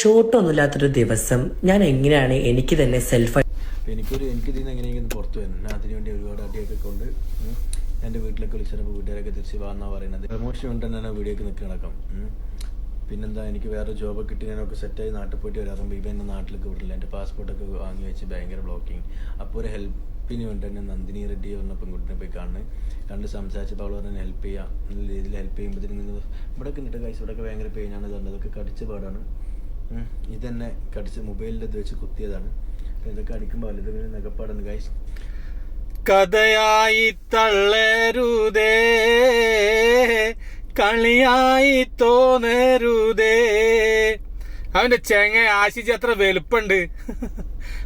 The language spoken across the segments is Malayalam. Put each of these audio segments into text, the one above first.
ഷൂട്ടൊന്നുമില്ലാത്തൊരു ദിവസം ഞാൻ എങ്ങനെയാണ് എനിക്ക് തന്നെ എനിക്ക് ഇതിന് എങ്ങനെയെങ്കിലും പുറത്തു വരണം. അതിനുവേണ്ടി ഒരുപാട് അടിയൊക്കെ കൊണ്ട് എൻ്റെ വീട്ടിലൊക്കെ വിളിച്ചപ്പോൾ വീട്ടുകാരൊക്കെ തിരിച്ച് വാന്നാ പറയുന്നത്. പ്രമോഷൻ കൊണ്ട് തന്നെ വീഡിയോക്ക് നിൽക്കണക്കം. പിന്നെന്താ, എനിക്ക് വേറെ ജോബൊക്കെ കിട്ടി ഞാനൊക്കെ സെറ്റായി നാട്ടിൽ പോയിട്ട് വരാറുമ്പോൾ ഇവ എൻ്റെ നാട്ടിലേക്ക് വിടില്ല. എൻ്റെ പാസ്പോർട്ടൊക്കെ വാങ്ങി വെച്ച് ഭയങ്കര ബ്ലോക്കിങ്. അപ്പോൾ ഒരു ഹെൽപ്പിന് വേണ്ടി തന്നെ നന്ദിനി റെഡ്ഡി പറഞ്ഞ പെൺകുട്ടിനെ പോയി കണ്ട് സംസാരിച്ചപ്പോൾ അവൾ പറഞ്ഞാൽ ഹെൽപ്പ് ചെയ്യാം, നല്ല രീതിയിൽ ഹെൽപ്പ് ചെയ്യുമ്പോഴത്തേക്കും നിങ്ങൾ ഇവിടെയൊക്കെ നിന്നിട്ട് കഴിച്ച് ഇവിടെയൊക്കെ ഭയങ്കര പെയിനാണ് ഇതുണ്ട്. അതൊക്കെ കടിച്ച പാടാണ്. ഇതെന്നെ കടിച്ച് മൊബൈലിൻ്റെ ഇത് വെച്ച് കുത്തിയതാണ്. ഇതൊക്കെ അടിക്കുമ്പോൾ വലുത് നഗപ്പാടാണ് ഗൈസ്. കഥയായി തള്ളരുതേ, കളിയായി തോന്നരുതേ. അവന്റെ ചെങ്ങ ആശിച്ച് അത്ര വലുപ്പുണ്ട്.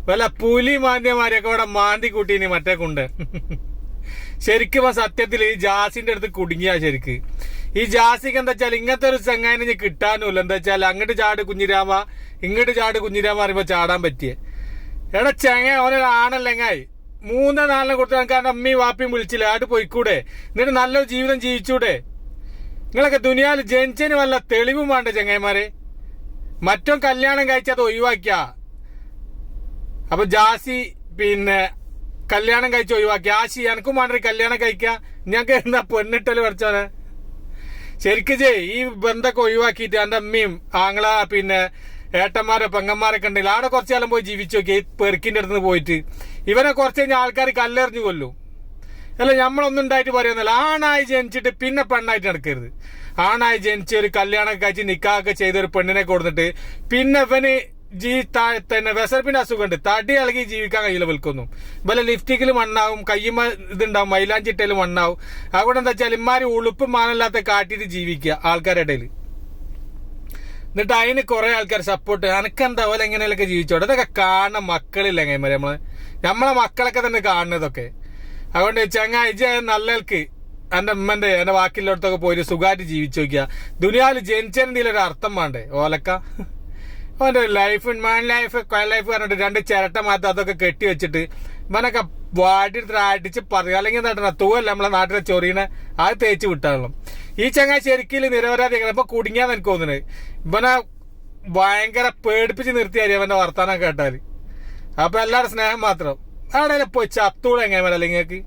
വല്ല പുലി മാന്യമാരെയൊക്കെ ഇവിടെ മാന്തി കൂട്ടീനി മറ്റേ കൊണ്ട്. ശരിക്കും സത്യത്തിൽ ഈ ജാസിന്റെ അടുത്ത് കുടുങ്ങിയ ശരിക്ക്. ഈ ജാസിക്ക് എന്താ വെച്ചാൽ ഇങ്ങനത്തെ ഒരു ചെങ്ങാനെ കിട്ടാനുമില്ല. എന്താ വെച്ചാൽ അങ്ങോട്ട് ചാട് കുഞ്ഞിരാമ, ഇങ്ങോട്ട് ചാട് കുഞ്ഞിരാമ പറയുമ്പോ ചാടാൻ പറ്റിയേ. എടാ ചെങ്ങ ഓനൊരാണല്ലെങ്ങായി 3-4 കൊടുത്ത് നമുക്ക് അമ്മയും വാപ്പിയും വിളിച്ചില്ല, ആട്ട് പോയിക്കൂടെ, എന്നിട്ട് നല്ലൊരു ജീവിതം ജീവിച്ചൂടെ? നിങ്ങളൊക്കെ ദുനിയാവിൽ ജനിച്ചതിന് വല്ല തെളിവും വേണ്ട ചെങ്ങന്മാരെ. മറ്റോ കല്യാണം കഴിച്ചത് ഒഴിവാക്കിയ. അപ്പൊ ജാസി പിന്നെ കല്യാണം കഴിച്ച് ഒഴിവാക്കി. ആശി എനക്കും വേണ്ടൊരു കല്യാണം കഴിക്കുക. ഞങ്ങൾക്ക് എന്താ പെണ്ണിട്ടല് പഠിച്ചോനെ. ശരിക്കും ഈ ബന്ധമൊക്കെ ഒഴിവാക്കിയിട്ട് എൻ്റെ അമ്മയും ആങ്ങള പിന്നെ ഏട്ടന്മാരെ പെങ്ങന്മാരൊക്കെ ഉണ്ടെങ്കിൽ അവിടെ കുറച്ചു കാലം പോയി ജീവിച്ചു നോക്കി. പെറുക്കിന്റെ അടുത്ത് പോയിട്ട് ഇവനെ കുറച്ച് കഴിഞ്ഞാൽ ആൾക്കാർ കല്ലെറിഞ്ഞു കൊല്ലും. അല്ല, നമ്മളൊന്നും ഉണ്ടായിട്ട് പറയുന്നില്ല. ആണായി ജനിച്ചിട്ട് പിന്നെ പെണ്ണായിട്ട് നടക്കരുത്. ആണായി ജനിച്ച് ഒരു കല്യാണം കഴിച്ച് നിക്കാഹൊക്കെ ചെയ്ത ഒരു പെണ്ണിനെ കൊടുത്തിട്ട് പിന്നെ ഇവന് തന്നെ വിശപ്പിന്റെ അസുഖമുണ്ട്, തടി ഇളകി ജീവിക്കാൻ കഴിയില്ല. വിൽക്കുന്നു ഇവലെ ലിഫ്റ്റിക്കിൽ മണ്ണാവും, കയ്യുമ്മ ഇതുണ്ടാവും, മൈലാഞ്ചിട്ടയിലും മണ്ണാവും. അതുകൊണ്ട് എന്താ വെച്ചാൽ ഇമാര് ഉളുപ്പും മാനല്ലാത്ത കാട്ടിട്ട് ജീവിക്കുക ആൾക്കാരുടെ ഇടയിൽ. എന്നിട്ട് അതിന് കുറെ ആൾക്കാർ സപ്പോർട്ട്. അനക്കെന്താ പോലെ എങ്ങനെയൊക്കെ ജീവിച്ചോട്ടെ. ഇതൊക്കെ കാണുന്ന മക്കളില്ല എങ്ങനെ നമ്മളെ മക്കളൊക്കെ തന്നെ കാണുന്നതൊക്കെ. അതുകൊണ്ട് ചങ്ങായി നല്ലൾക്ക് എന്റെ വാക്കിലോടത്തൊക്കെ പോയിട്ട് സുഖമായിട്ട് ജീവിച്ചു നോക്കിയ. ദുനിയാവിൽ ജനിച്ചതിന് ഒരു അർത്ഥം വേണ്ടേ ഓലക്ക. അവന്റെ ലൈഫ് പറഞ്ഞിട്ട് 2 ചിരട്ട മാറ്റം അതൊക്കെ കെട്ടി വെച്ചിട്ട് ഇവനൊക്കെ വാടിയെടുത്തിട്ട് അടിച്ച് പറയുക. അല്ലെങ്കിൽ എന്താ തൂവല്ല നമ്മളെ നാട്ടിലെ ചൊറീനെ അത് തേച്ച് വിട്ടാണല്ലോ. ഈ ചങ്ങായി ശരിക്കും നിരപരാധികൾ. ഇപ്പൊ കുടുങ്ങിയാന്ന് എനിക്ക് തോന്നുന്നത്. ഇവനെ ഭയങ്കര പേടിപ്പിച്ച് നിർത്തിയാൽ അവന്റെ വർത്താനം കേട്ടാല്. അപ്പൊ എല്ലാവരും സ്നേഹം മാത്രം. അവിടെ പോയി ചത്തൂടെ എങ്ങനെ അല്ലെങ്കിൽ